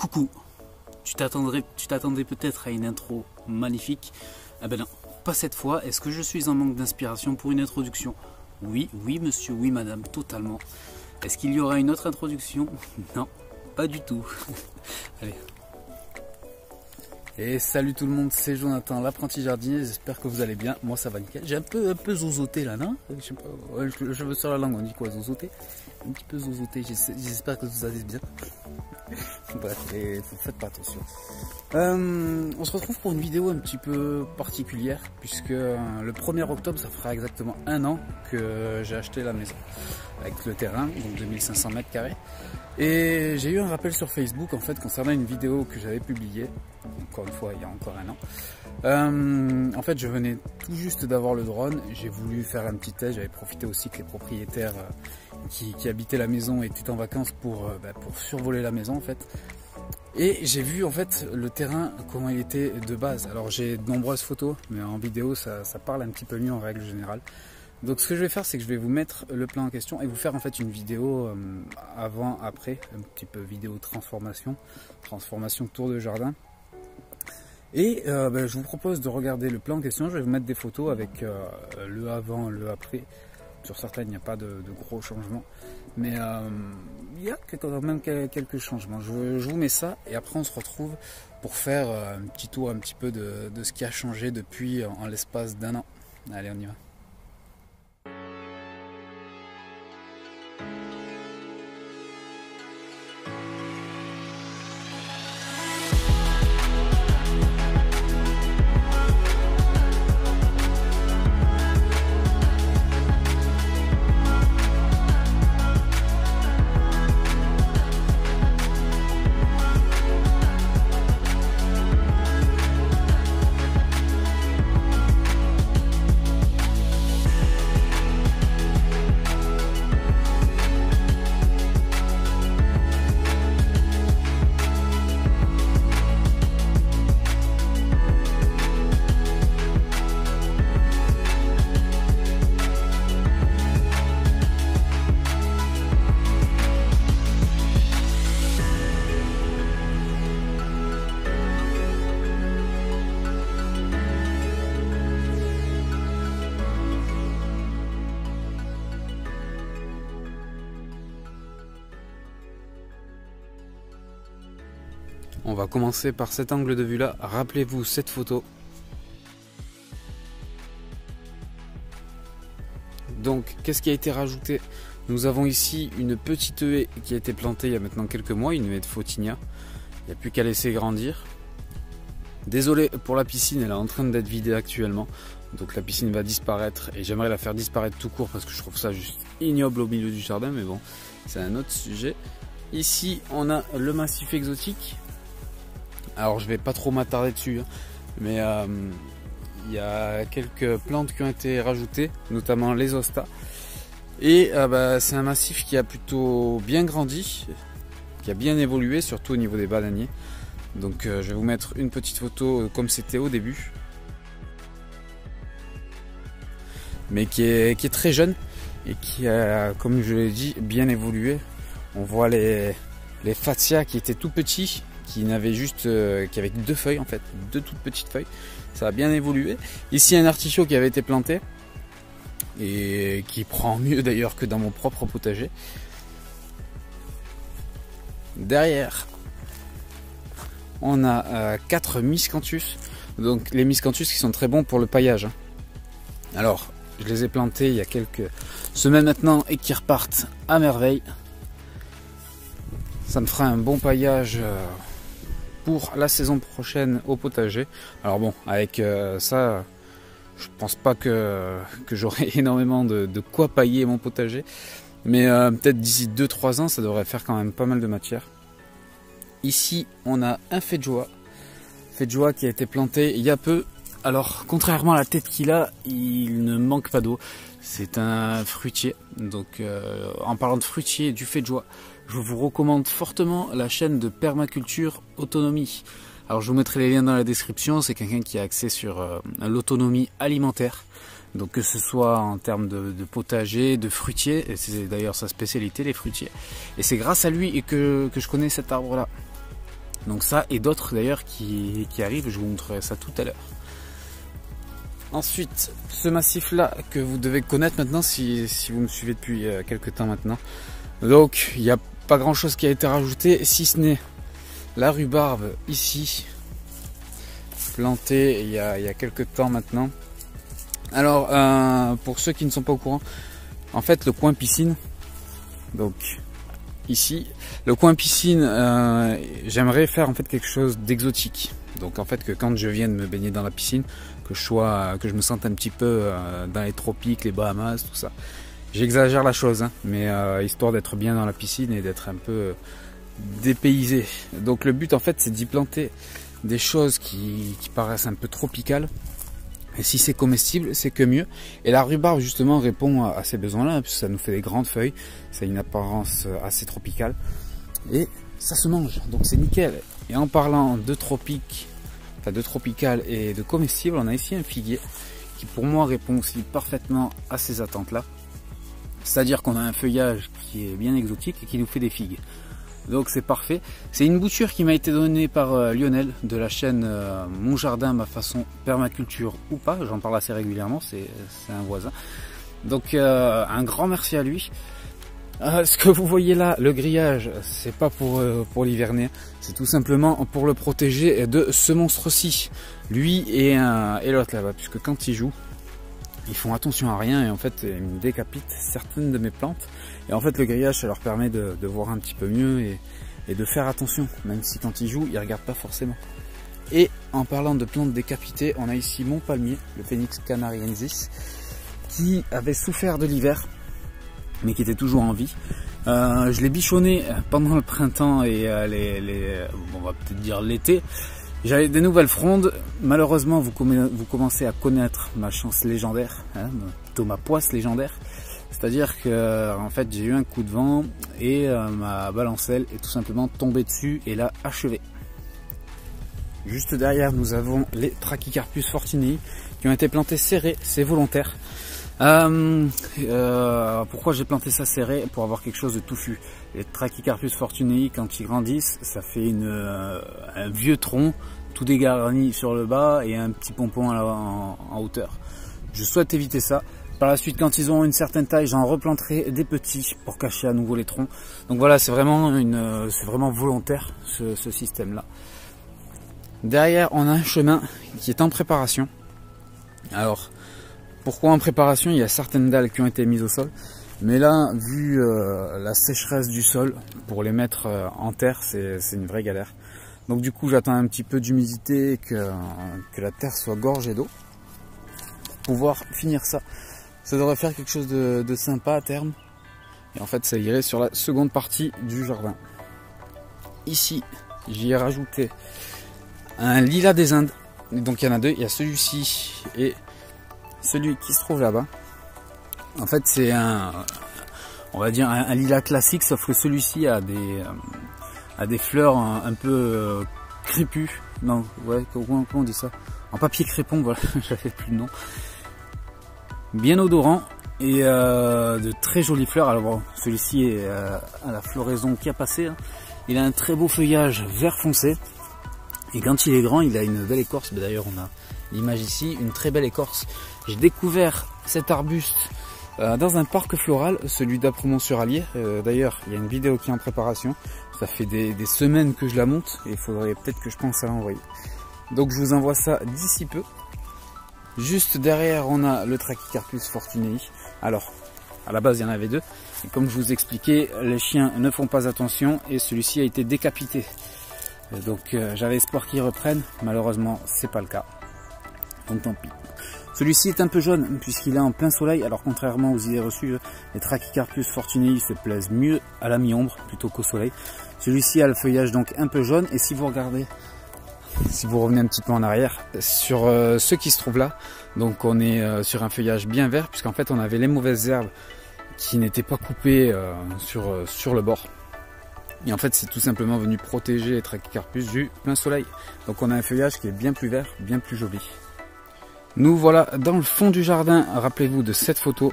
Coucou, tu t'attendais peut-être à une intro magnifique. Ah ben non, pas cette fois. Est-ce que je suis en manque d'inspiration pour une introduction? Oui, oui monsieur, oui madame, totalement. Est-ce qu'il y aura une autre introduction? Non, pas du tout. Allez. Et salut tout le monde, c'est Jonathan, l'apprenti jardinier, j'espère que vous allez bien. Moi ça va nickel. J'ai un peu zozoté là, non? Je sais pas, je veux sur la langue, on dit quoi, zozoté? Un petit peu zozoté, j'espère que vous allez bien. Bref, faites pas attention. On se retrouve pour une vidéo un petit peu particulière, puisque le 1er octobre, ça fera exactement un an que j'ai acheté la maison, avec le terrain, donc 2500 mètres carrés. Et j'ai eu un rappel sur Facebook en fait concernant une vidéo que j'avais publiée, encore une fois il y a encore un an. En fait je venais tout juste d'avoir le drone, j'ai voulu faire un petit test, j'avais profité aussi que les propriétaires qui habitaient la maison étaient en vacances pour survoler la maison en fait. Et j'ai vu en fait le terrain, comment il était de base. Alors j'ai de nombreuses photos, mais en vidéo ça parle un petit peu mieux en règle générale. Donc ce que je vais faire, c'est que je vais vous mettre le plan en question et vous faire en fait une vidéo avant, après, un petit peu vidéo transformation tour de jardin. Et je vous propose de regarder le plan en question. Je vais vous mettre des photos avec le avant, le après. Sur certaines, il n'y a pas de gros changements, mais il y a quand même quelques changements. Je vous mets ça et après on se retrouve pour faire un petit tour un petit peu de ce qui a changé depuis en l'espace d'un an. Allez, on y va. On va commencer par cet angle de vue là, rappelez-vous cette photo. Donc qu'est-ce qui a été rajouté? Nous avons ici une petite haie qui a été plantée il y a maintenant quelques mois, une haie de Photinia. Il n'y a plus qu'à laisser grandir. Désolé pour la piscine, elle est en train d'être vidée actuellement. Donc la piscine va disparaître et j'aimerais la faire disparaître tout court parce que je trouve ça juste ignoble au milieu du jardin, mais bon, c'est un autre sujet. Ici on a le massif exotique. Alors je vais pas trop m'attarder dessus, hein, mais il y a quelques plantes qui ont été rajoutées, notamment les hostas. Et c'est un massif qui a plutôt bien grandi, qui a bien évolué, surtout au niveau des bananiers. Donc je vais vous mettre une petite photo comme c'était au début. Mais qui est très jeune et qui a, comme je l'ai dit, bien évolué. On voit les fatsia qui étaient tout petits, qui n'avait juste qui avait que deux feuilles en fait, deux toutes petites feuilles. Ça a bien évolué. Ici un artichaut qui avait été planté et qui prend mieux d'ailleurs que dans mon propre potager. Derrière on a 4 miscanthus. Donc les miscanthus qui sont très bons pour le paillage. Alors je les ai plantés il y a quelques semaines maintenant et qui repartent à merveille. Ça me fera un bon paillage pour la saison prochaine au potager. Alors bon, avec ça, je pense pas que j'aurai énormément de quoi pailler mon potager. Mais peut-être d'ici 2-3 ans, ça devrait faire quand même pas mal de matière. Ici, on a un feijoa. Feijoa qui a été planté il y a peu. Alors, contrairement à la tête qu'il a, il ne manque pas d'eau. C'est un fruitier. Donc, en parlant de fruitier, du feijoa, je vous recommande fortement la chaîne de permaculture autonomie. Alors je vous mettrai les liens dans la description, c'est quelqu'un qui a accès sur l'autonomie alimentaire. Donc que ce soit en termes de potager, de fruitier, et c'est d'ailleurs sa spécialité les fruitiers. Et c'est grâce à lui que je connais cet arbre là. Donc ça et d'autres d'ailleurs qui arrivent, je vous montrerai ça tout à l'heure. Ensuite, ce massif là que vous devez connaître maintenant si vous me suivez depuis quelques temps maintenant. Donc il n'y a pas grand chose qui a été rajouté si ce n'est la rhubarbe ici, plantée il y a quelques temps maintenant. Alors pour ceux qui ne sont pas au courant, en fait le coin piscine, donc ici, le coin piscine, j'aimerais faire en fait quelque chose d'exotique. Donc en fait que quand je vienne me baigner dans la piscine, que je me sente un petit peu dans les tropiques, les Bahamas, tout ça. J'exagère la chose, hein, mais histoire d'être bien dans la piscine et d'être un peu dépaysé. Donc le but en fait c'est d'y planter des choses qui paraissent un peu tropicales. Et si c'est comestible, c'est que mieux. Et la rhubarbe justement répond à ces besoins-là, puisque ça nous fait des grandes feuilles, ça a une apparence assez tropicale. Et ça se mange, donc c'est nickel. Et en parlant de tropique, enfin de tropical et de comestible, on a ici un figuier qui pour moi répond aussi parfaitement à ces attentes-là. C'est-à-dire qu'on a un feuillage qui est bien exotique et qui nous fait des figues. Donc c'est parfait. C'est une bouture qui m'a été donnée par Lionel de la chaîne Mon Jardin, ma façon, permaculture ou pas. J'en parle assez régulièrement, c'est un voisin. Donc un grand merci à lui. Ce que vous voyez là, le grillage, c'est pas pour l'hiverner, c'est tout simplement pour le protéger de ce monstre-ci. Lui et l'autre là-bas, puisque quand ils jouent, ils font attention à rien et en fait ils me décapitent certaines de mes plantes. Et en fait le grillage ça leur permet de voir un petit peu mieux et de faire attention, même si quand ils jouent ils regardent pas forcément. Et en parlant de plantes décapitées, on a ici mon palmier, le Phoenix canariensis, qui avait souffert de l'hiver mais qui était toujours en vie. Je l'ai bichonné pendant le printemps et on va peut-être dire l'été. J'avais des nouvelles frondes. Malheureusement, vous commencez à connaître ma chance légendaire, hein, plutôt ma poisse légendaire. C'est-à-dire que en fait, j'ai eu un coup de vent et ma balancelle est tout simplement tombée dessus et l'a achevée. Juste derrière, nous avons les Trachycarpus fortunei qui ont été plantés serrés, c'est volontaire. Pourquoi j'ai planté ça serré? Pour avoir quelque chose de touffu. Les Trachycarpus fortunei, quand ils grandissent, ça fait un vieux tronc tout dégarni sur le bas et un petit pompon en hauteur. Je souhaite éviter ça. Par la suite, quand ils auront une certaine taille, j'en replanterai des petits pour cacher à nouveau les troncs. Donc voilà, c'est vraiment volontaire ce système-là. Derrière, on a un chemin qui est en préparation. Alors, pourquoi en préparation? Il y a certaines dalles qui ont été mises au sol. Mais là, vu la sécheresse du sol, pour les mettre en terre, c'est une vraie galère. Donc du coup, j'attends un petit peu d'humidité, que la terre soit gorgée d'eau, pour pouvoir finir ça. Ça devrait faire quelque chose de sympa à terme. Et en fait, ça irait sur la seconde partie du jardin. Ici, j'y ai rajouté un lilas des Indes. Donc il y en a deux, il y a celui-ci et celui qui se trouve là-bas. En fait, c'est on va dire un lilas classique, sauf que celui-ci a des fleurs un peu crépues. Non, ouais, comment on dit ça? En papier crépon, voilà, j'avais plus le nom. Bien odorant et de très jolies fleurs. Alors bon, celui-ci est à la floraison qui a passé. Hein. Il a un très beau feuillage vert foncé. Et quand il est grand, il a une belle écorce. D'ailleurs, on a l'image ici, une très belle écorce. J'ai découvert cet arbuste dans un parc floral, celui d'Apremont-sur-Allier. D'ailleurs, il y a une vidéo qui est en préparation. Ça fait des semaines que je la monte et il faudrait peut-être que je pense à l'envoyer. Donc je vous envoie ça d'ici peu. Juste derrière, on a le Trachycarpus fortunei. Alors, à la base, il y en avait deux. Et comme je vous expliquais, les chiens ne font pas attention et celui-ci a été décapité. Donc j'avais espoir qu'ils reprennent. Malheureusement, c'est pas le cas. Donc tant pis. Celui-ci est un peu jaune puisqu'il est en plein soleil. Alors contrairement aux idées reçues, les Trachycarpus fortunei se plaisent mieux à la mi-ombre plutôt qu'au soleil. Celui-ci a le feuillage donc un peu jaune. Et si vous regardez, si vous revenez un petit peu en arrière, sur ce qui se trouve là, donc on est sur un feuillage bien vert puisqu'en fait on avait les mauvaises herbes qui n'étaient pas coupées sur le bord. Et en fait c'est tout simplement venu protéger les Trachycarpus du plein soleil. Donc on a un feuillage qui est bien plus vert, bien plus joli. Nous voilà dans le fond du jardin, rappelez-vous de cette photo.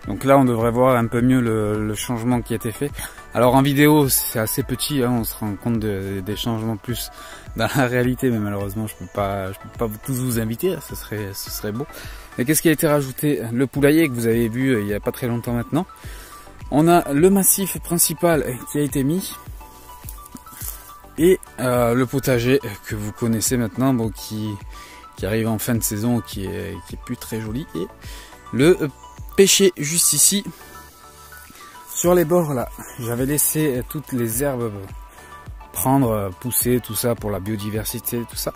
Donc Donc là on devrait voir un peu mieux le changement qui a été fait. Alors en vidéo c'est assez petit, hein, on se rend compte des changements plus dans la réalité, mais malheureusement je peux pas tous vous inviter, ce serait beau. Et qu'est-ce qui a été rajouté? Le poulailler que vous avez vu il y a pas très longtemps maintenant. On a le massif principal qui a été mis. Et le potager que vous connaissez maintenant, bon, qui arrive en fin de saison, qui est plus très joli. Et le pêcher juste ici, sur les bords là, j'avais laissé toutes les herbes prendre, pousser, tout ça pour la biodiversité, tout ça.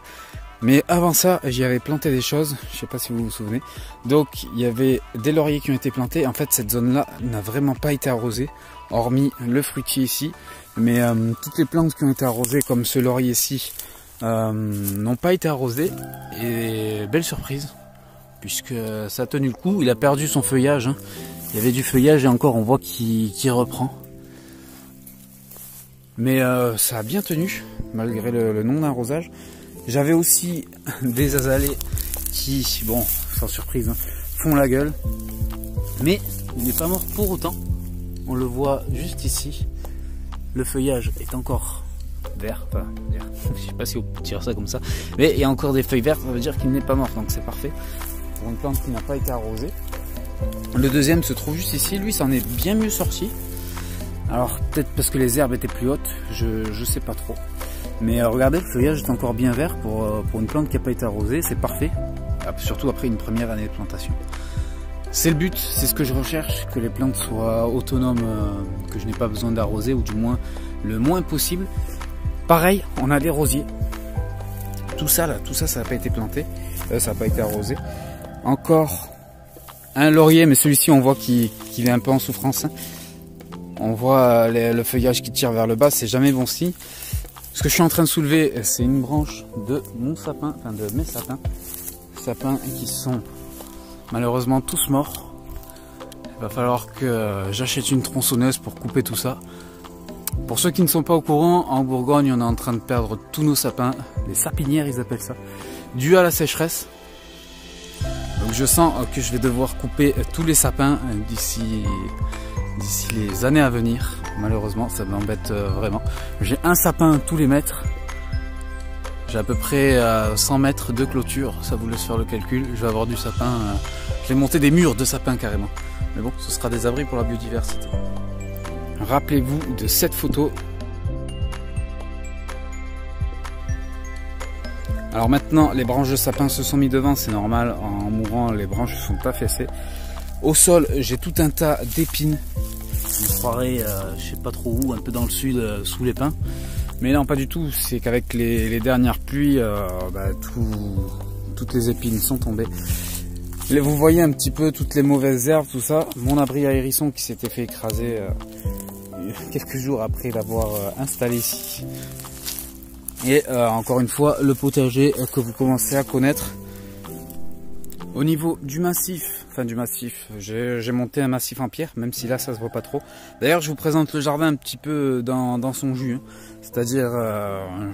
Mais avant ça, j'y avais planté des choses, je sais pas si vous vous souvenez. Donc il y avait des lauriers qui ont été plantés. En fait, cette zone là n'a vraiment pas été arrosée, hormis le fruitier ici. Mais toutes les plantes qui ont été arrosées, comme ce laurier ci, n'ont pas été arrosées. Et belle surprise, puisque ça a tenu le coup. Il a perdu son feuillage, hein. Il y avait du feuillage et encore on voit qu'il reprend. Mais ça a bien tenu, malgré le non-arrosage. J'avais aussi des azalées qui, bon, sans surprise, hein, font la gueule. Mais il n'est pas mort pour autant. On le voit juste ici. Le feuillage est encore vert. Enfin, je sais pas si on peut dire ça comme ça. Mais il y a encore des feuilles vertes, ça veut dire qu'il n'est pas mort. Donc c'est parfait pour une plante qui n'a pas été arrosée. Le deuxième se trouve juste ici. Lui, s'en est bien mieux sorti. Alors peut-être parce que les herbes étaient plus hautes. Je sais pas trop. Mais regardez, le feuillage est encore bien vert pour une plante qui n'a pas été arrosée, c'est parfait, surtout après une première année de plantation. C'est le but, c'est ce que je recherche, que les plantes soient autonomes, que je n'ai pas besoin d'arroser, ou du moins le moins possible. Pareil, on a des rosiers. Tout ça là, ça n'a pas été planté, ça n'a pas été arrosé. Encore un laurier, mais celui-ci on voit qu'il est un peu en souffrance. Hein. On voit le feuillage qui tire vers le bas, c'est jamais bon signe. Ce que je suis en train de soulever, c'est une branche de mon sapin, enfin de mes sapins. Sapins qui sont malheureusement tous morts. Il va falloir que j'achète une tronçonneuse pour couper tout ça. Pour ceux qui ne sont pas au courant, en Bourgogne, on est en train de perdre tous nos sapins, les sapinières ils appellent ça, dû à la sécheresse. Donc je sens que je vais devoir couper tous les sapins d'ici les années à venir. Malheureusement, ça m'embête vraiment. J'ai un sapin tous les mètres. J'ai à peu près 100 mètres de clôture. Ça vous laisse faire le calcul. Je vais avoir du sapin. Je vais monter des murs de sapin carrément. Mais bon, ce sera des abris pour la biodiversité. Rappelez-vous de cette photo. Alors maintenant, les branches de sapin se sont mis devant. C'est normal. En mourant, les branches sont affaissées. Au sol, j'ai tout un tas d'épines. On croirait, je sais pas trop où, un peu dans le sud, sous les pins. Mais non, pas du tout. C'est qu'avec les dernières pluies, toutes les épines sont tombées. Vous voyez un petit peu toutes les mauvaises herbes, tout ça. Mon abri à hérisson qui s'était fait écraser quelques jours après l'avoir installé ici. Et encore une fois, le potager que vous commencez à connaître. Au niveau du massif, j'ai monté un massif en pierre, même si là ça se voit pas trop. D'ailleurs je vous présente le jardin un petit peu dans son jus, hein. C'est-à-dire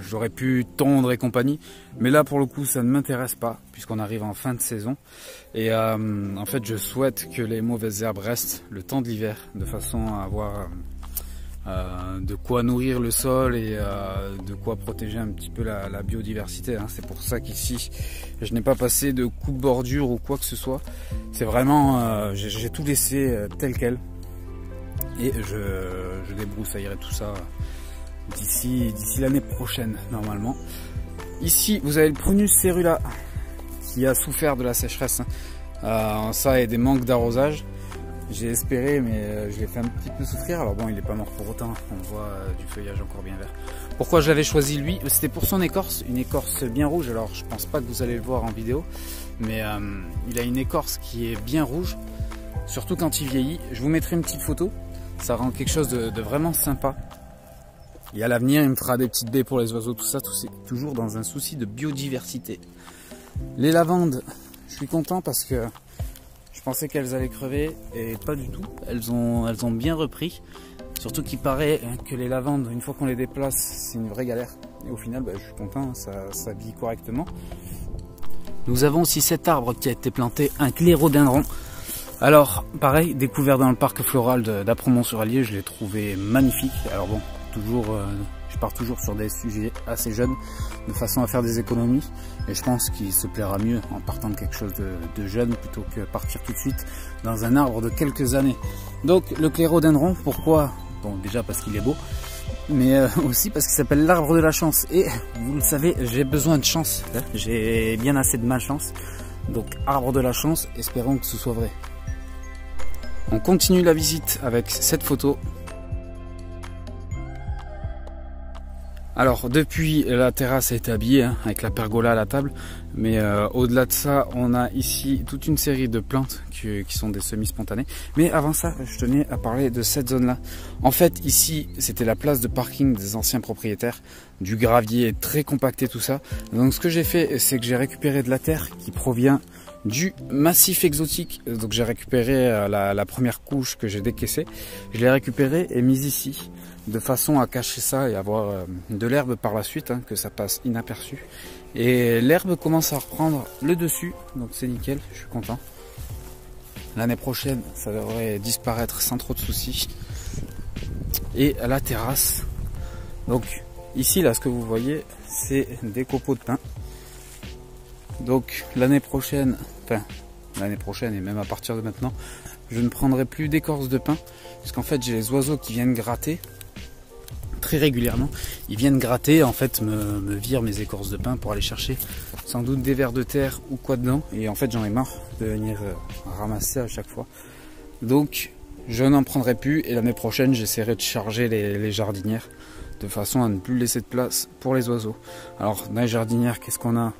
j'aurais pu tondre et compagnie, mais là pour le coup ça ne m'intéresse pas, puisqu'on arrive en fin de saison. Et en fait je souhaite que les mauvaises herbes restent le temps de l'hiver, de façon à avoir de quoi nourrir le sol et de quoi protéger un petit peu la biodiversité, hein. C'est pour ça qu'ici je n'ai pas passé de coupe-bordure ou quoi que ce soit. C'est vraiment j'ai tout laissé tel quel et je débroussaillerai tout ça d'ici l'année prochaine normalement. Ici vous avez le Prunus cerula qui a souffert de la sécheresse, hein. Ça et des manques d'arrosage. J'ai espéré, mais je l'ai fait un petit peu souffrir. Alors bon, il n'est pas mort pour autant. On voit du feuillage encore bien vert. Pourquoi je l'avais choisi lui? C'était pour son écorce, une écorce bien rouge. Alors je pense pas que vous allez le voir en vidéo, mais il a une écorce qui est bien rouge, surtout quand il vieillit. Je vous mettrai une petite photo. Ça rend quelque chose de vraiment sympa. Et à l'avenir, il me fera des petites baies pour les oiseaux, tout ça, toujours dans un souci de biodiversité. Les lavandes, je suis content parce que je pensais qu'elles allaient crever et pas du tout. Elles ont bien repris. Surtout qu'il paraît que les lavandes, une fois qu'on les déplace, c'est une vraie galère. Et au final, je suis content, ça vit correctement. Nous avons aussi cet arbre qui a été planté, un clérodendron. Alors, pareil, découvert dans le parc floral d'Apremont-sur-Allier, je l'ai trouvé magnifique. Alors bon, toujours, je pars toujours sur des sujets assez jeunes, de façon à faire des économies. Et je pense qu'il se plaira mieux en partant de quelque chose de jeune, plutôt que partir tout de suite dans un arbre de quelques années. Donc, le clérodendron, pourquoi? Bon, déjà parce qu'il est beau, mais aussi parce qu'il s'appelle l'arbre de la chance. Et vous le savez, j'ai besoin de chance, hein, j'ai bien assez de malchance. Donc, arbre de la chance, espérons que ce soit vrai. On continue la visite avec cette photo. Alors depuis, la terrasse a été habillée hein, avec la pergola à la table, mais au-delà de ça, on a ici toute une série de plantes qui sont des semis spontanés. Mais avant ça, je tenais à parler de cette zone-là. En fait, ici, c'était la place de parking des anciens propriétaires, du gravier très compacté, tout ça. Donc ce que j'ai fait, c'est que j'ai récupéré de la terre qui provient du massif exotique. Donc j'ai récupéré la première couche que j'ai décaissée, je l'ai récupérée et mise ici de façon à cacher ça et avoir de l'herbe par la suite, hein, que ça passe inaperçu. Et l'herbe commence à reprendre le dessus, donc c'est nickel, je suis content. L'année prochaine ça devrait disparaître sans trop de soucis. Et à la terrasse, donc ici là ce que vous voyez c'est des copeaux de pin. Donc l'année prochaine, et même à partir de maintenant, je ne prendrai plus d'écorce de pin, parce qu'en fait j'ai les oiseaux qui viennent gratter très régulièrement. Ils viennent gratter, en fait me virent mes écorces de pin pour aller chercher sans doute des vers de terre ou quoi dedans. Et en fait j'en ai marre de venir ramasser à chaque fois. Donc je n'en prendrai plus et l'année prochaine j'essaierai de charger les jardinières de façon à ne plus laisser de place pour les oiseaux. Alors dans les jardinières, qu'est-ce qu'on a?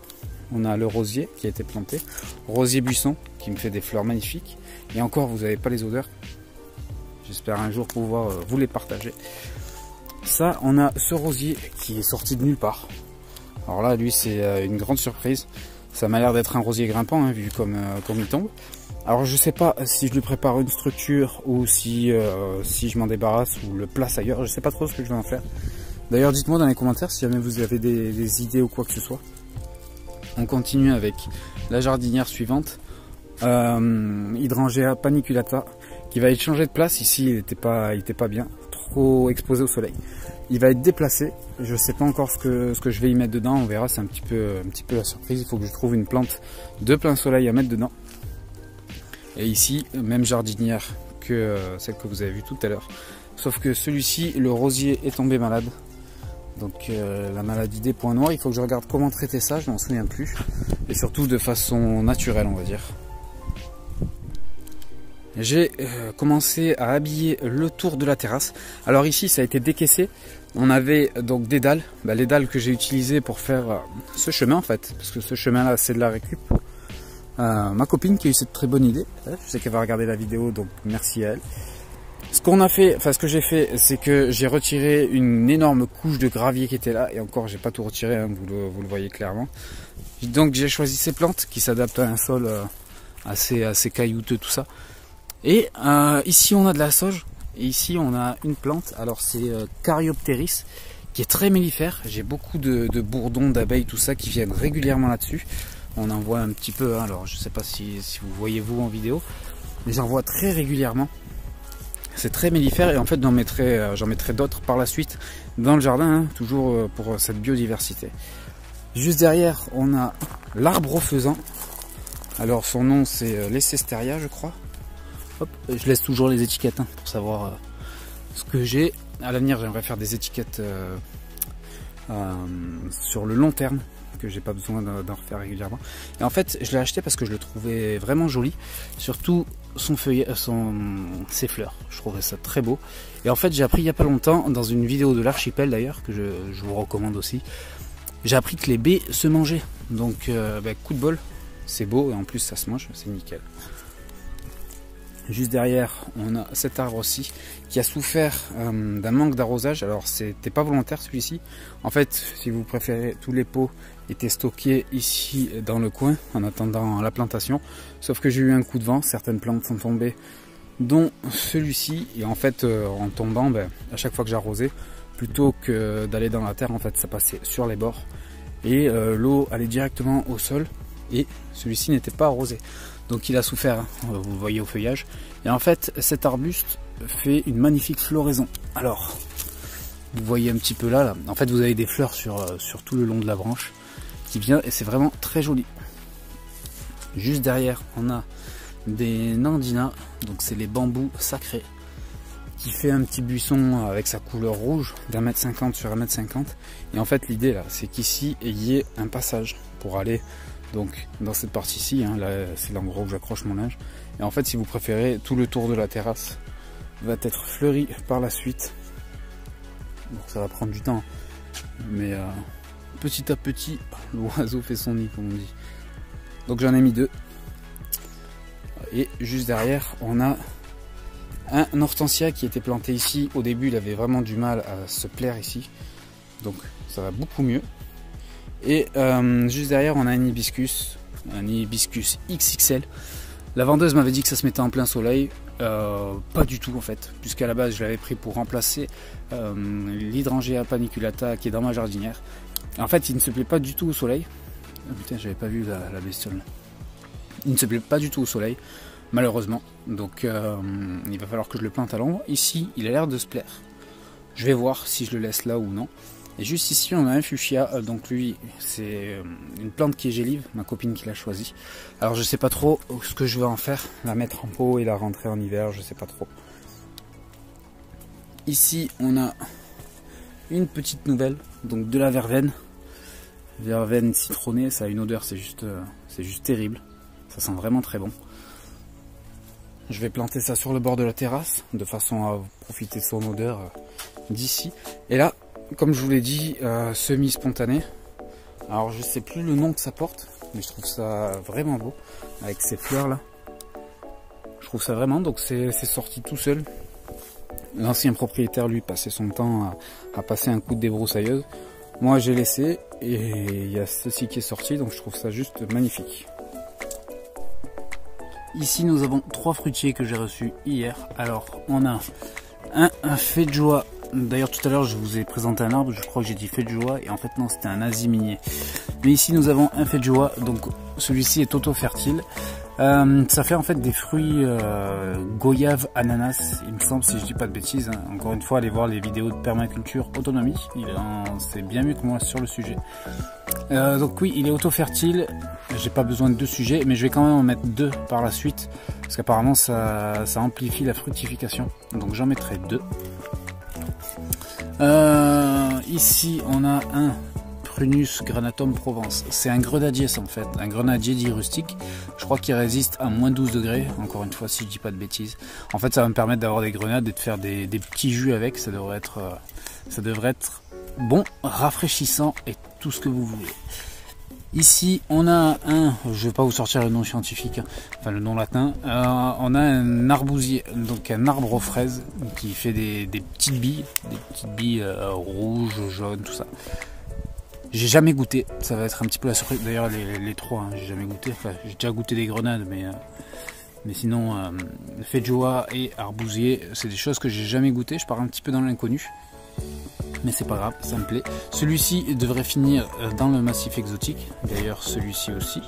On a le rosier qui a été planté, rosier buisson qui me fait des fleurs magnifiques. Et encore, vous n'avez pas les odeurs. J'espère un jour pouvoir vous les partager. Ça, on a ce rosier qui est sorti de nulle part. Alors là, lui, c'est une grande surprise. Ça m'a l'air d'être un rosier grimpant, hein, vu comme il tombe. Alors je sais pas si je lui prépare une structure ou si je m'en débarrasse ou le place ailleurs. Je sais pas trop ce que je vais en faire. D'ailleurs, dites-moi dans les commentaires si jamais vous avez des idées ou quoi que ce soit. On continue avec la jardinière suivante, Hydrangea paniculata, qui va être changé de place. Ici, il était pas bien, trop exposé au soleil. Il va être déplacé. Je sais pas encore ce que je vais y mettre dedans. On verra, c'est un petit peu la surprise. Il faut que je trouve une plante de plein soleil à mettre dedans. Et ici, même jardinière que celle que vous avez vue tout à l'heure. Sauf que celui-ci, le rosier est tombé malade. Donc la maladie des points noirs, il faut que je regarde comment traiter ça, je m'en souviens plus. Et surtout de façon naturelle, on va dire. J'ai commencé à habiller le tour de la terrasse. Alors ici ça a été décaissé. On avait donc des dalles, les dalles que j'ai utilisées pour faire ce chemin en fait. Parce que ce chemin là c'est de la récup. Ma copine qui a eu cette très bonne idée. Je sais qu'elle va regarder la vidéo, donc merci à elle. Ce qu'on a fait, ce que j'ai fait, c'est que j'ai retiré une énorme couche de gravier qui était là. Et encore, j'ai pas tout retiré, hein, vous le voyez clairement. Donc j'ai choisi ces plantes qui s'adaptent à un sol assez caillouteux, tout ça. Et ici on a de la sauge. Et ici on a une plante, alors c'est Caryopteris, qui est très mellifère. J'ai beaucoup de bourdons, d'abeilles, tout ça, qui viennent régulièrement là-dessus. On en voit un petit peu, hein, alors je sais pas si vous voyez vous en vidéo, mais j'en vois très régulièrement. C'est très mellifère et en fait j'en mettrai d'autres par la suite dans le jardin, hein, toujours pour cette biodiversité. Juste derrière on a l'arbre faisan. Alors son nom c'est Leicesteria je crois. Hop, je laisse toujours les étiquettes hein, pour savoir ce que j'ai. À l'avenir j'aimerais faire des étiquettes sur le long terme, que j'ai pas besoin d'en refaire régulièrement. Et en fait je l'ai acheté parce que je le trouvais vraiment joli, surtout son feuillet, ses fleurs, je trouvais ça très beau. Et en fait j'ai appris il y a pas longtemps, dans une vidéo de l'archipel d'ailleurs, que je vous recommande aussi, j'ai appris que les baies se mangeaient. Donc coup de bol, c'est beau et en plus ça se mange, c'est nickel. Juste derrière on a cet arbre aussi qui a souffert d'un manque d'arrosage. Alors c'était pas volontaire celui-ci. En fait si vous préférez, tous les pots étaient stockés ici dans le coin en attendant la plantation. Sauf que j'ai eu un coup de vent, certaines plantes sont tombées dont celui-ci. Et en fait en tombant, à chaque fois que j'arrosais, plutôt que d'aller dans la terre, en fait ça passait sur les bords. Et l'eau allait directement au sol. et celui-ci n'était pas arrosé. Donc il a souffert, hein, vous le voyez au feuillage. Et en fait, cet arbuste fait une magnifique floraison. Alors, vous voyez un petit peu là. En fait, vous avez des fleurs sur tout le long de la branche qui vient et c'est vraiment très joli. Juste derrière, on a des nandinas, donc c'est les bambous sacrés, qui fait un petit buisson avec sa couleur rouge d'1,50 m sur 1,50 m. Et en fait, l'idée là, c'est qu'ici, il y ait un passage pour aller donc dans cette partie-ci, hein, là c'est l'endroit où j'accroche mon linge. Et en fait, si vous préférez, tout le tour de la terrasse va être fleuri par la suite. Donc ça va prendre du temps, mais petit à petit, l'oiseau fait son nid, comme on dit. Donc j'en ai mis 2. Et juste derrière, on a un hortensia qui était planté ici. Au début, il avait vraiment du mal à se plaire ici. Donc ça va beaucoup mieux. Et juste derrière, on a un hibiscus XXL. La vendeuse m'avait dit que ça se mettait en plein soleil. Pas du tout en fait, puisqu'à la base je l'avais pris pour remplacer l'hydrangea paniculata qui est dans ma jardinière. En fait, il ne se plaît pas du tout au soleil. Oh, putain, j'avais pas vu la bestiole. Il ne se plaît pas du tout au soleil, malheureusement. Donc il va falloir que je le plante à l'ombre. Ici, il a l'air de se plaire. Je vais voir si je le laisse là ou non. Et juste ici, on a un fuchsia. Donc lui, c'est une plante qui est gélive, ma copine qui l'a choisi. Alors je sais pas trop ce que je vais en faire. La mettre en pot et la rentrer en hiver, je sais pas trop. Ici, on a une petite nouvelle, donc de la verveine. Verveine citronnée, ça a une odeur, c'est juste terrible. Ça sent vraiment très bon. Je vais planter ça sur le bord de la terrasse, de façon à profiter de son odeur d'ici. Et là, comme je vous l'ai dit, semi-spontané. Alors je sais plus le nom que ça porte, mais je trouve ça vraiment beau, avec ces fleurs là. Je trouve ça vraiment, donc c'est sorti tout seul. L'ancien propriétaire, lui, passait son temps à passer un coup de débroussailleuse. Moi j'ai laissé, et il y a ceci qui est sorti, donc je trouve ça juste magnifique. Ici nous avons 3 fruitiers que j'ai reçus hier. Alors on a un fée de joie. D'ailleurs tout à l'heure je vous ai présenté un arbre, je crois que j'ai dit fée de joie, et en fait non, c'était un asie minier. Mais ici nous avons un fée de joie, donc celui-ci est auto-fertile. Ça fait en fait des fruits goyave, ananas, il me semble, si je dis pas de bêtises, hein. Encore une fois, allez voir les vidéos de permaculture autonomie, c'est bien mieux que moi sur le sujet. Donc oui, il est auto-fertile, j'ai pas besoin de 2 sujets, mais je vais quand même en mettre 2 par la suite, parce qu'apparemment ça amplifie la fructification, donc j'en mettrai 2. Ici on a un Prunus granatum Provence, c'est un grenadier en fait, un grenadier dit rustique. Je crois qu'il résiste à moins 12 degrés, encore une fois si je dis pas de bêtises. En fait ça va me permettre d'avoir des grenades et de faire des petits jus avec, ça devrait être bon, rafraîchissant et tout ce que vous voulez. Ici on a je vais pas vous sortir le nom scientifique, hein, enfin le nom latin, on a un arbousier, donc un arbre aux fraises qui fait des petites billes, rouges, jaunes, tout ça. J'ai jamais goûté, ça va être un petit peu la surprise. D'ailleurs les 3, hein, j'ai jamais goûté. Enfin, j'ai déjà goûté des grenades, mais sinon fée de joie et arbousier, c'est des choses que j'ai jamais goûté. Je pars un petit peu dans l'inconnu, mais c'est pas grave, ça me plaît. Celui-ci devrait finir dans le massif exotique. D'ailleurs celui-ci aussi.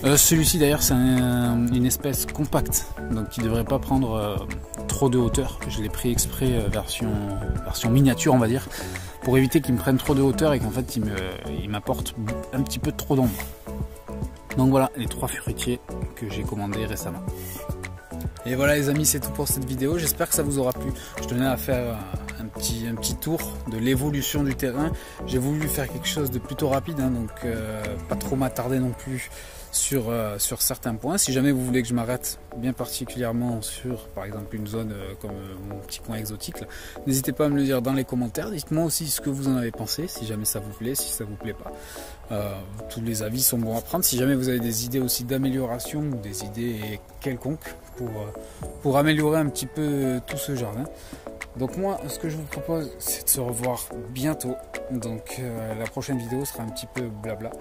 Celui-ci d'ailleurs c'est une espèce compacte, donc qui devrait pas prendre trop de hauteur. Je l'ai pris exprès version miniature on va dire, pour éviter qu'il me prenne trop de hauteur et qu'en fait il m'apporte un petit peu trop d'ombre. Donc voilà les 3 fruitiers que j'ai commandés récemment. Et voilà les amis, c'est tout pour cette vidéo, j'espère que ça vous aura plu. Je tenais à faire un petit tour de l'évolution du terrain. J'ai voulu faire quelque chose de plutôt rapide, hein, donc pas trop m'attarder non plus sur certains points. Si jamais vous voulez que je m'arrête bien particulièrement sur par exemple une zone comme mon petit coin exotique, n'hésitez pas à me le dire dans les commentaires. Dites-moi aussi ce que vous en avez pensé, si jamais ça vous plaît, si ça vous plaît pas. Tous les avis sont bons à prendre. Si jamais vous avez des idées aussi d'amélioration ou des idées quelconques pour améliorer un petit peu tout ce jardin. Donc moi ce que je vous propose c'est de se revoir bientôt. Donc la prochaine vidéo sera un petit peu blabla.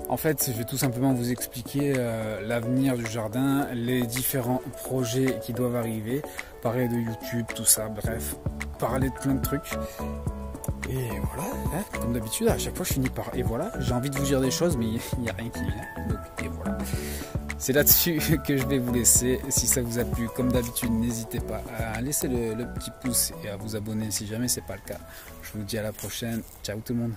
En fait, je vais tout simplement vous expliquer l'avenir du jardin, les différents projets qui doivent arriver, parler de YouTube, tout ça, bref, parler de plein de trucs. Et voilà, hein, comme d'habitude, à chaque fois je finis par et voilà. J'ai envie de vous dire des choses, mais il n'y a rien qui vient. Donc, et voilà. C'est là-dessus que je vais vous laisser. Si ça vous a plu, comme d'habitude, n'hésitez pas à laisser le petit pouce et à vous abonner si jamais c'est pas le cas. Je vous dis à la prochaine. Ciao tout le monde.